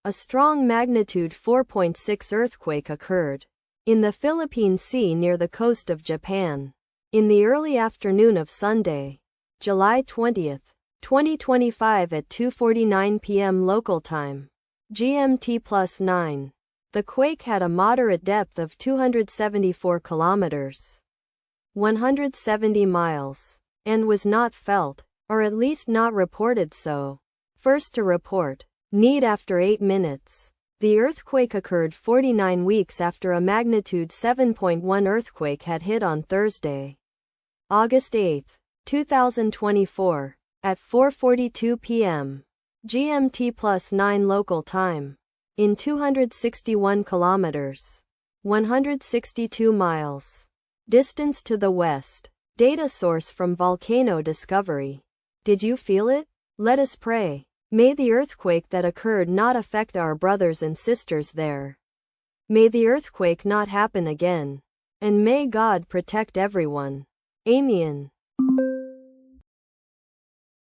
A strong magnitude 4.6 earthquake occurred in the Philippine Sea near the coast of Japan in the early afternoon of Sunday, July 20, 2025 at 2:49 p.m. local time, GMT+9. The quake had a moderate depth of 274 kilometers, 170 miles, and was not felt, or at least not reported so. First to report. Need after 8 minutes. The earthquake occurred 49 weeks after a magnitude 7.1 earthquake had hit on Thursday, August 8, 2024, at 4:42 p.m. GMT+9 local time, in 261 kilometers, 162 miles, distance to the west. Data source from Volcano Discovery. Did you feel it? Let us pray. May the earthquake that occurred not affect our brothers and sisters there. May the earthquake not happen again. And may God protect everyone. Amen.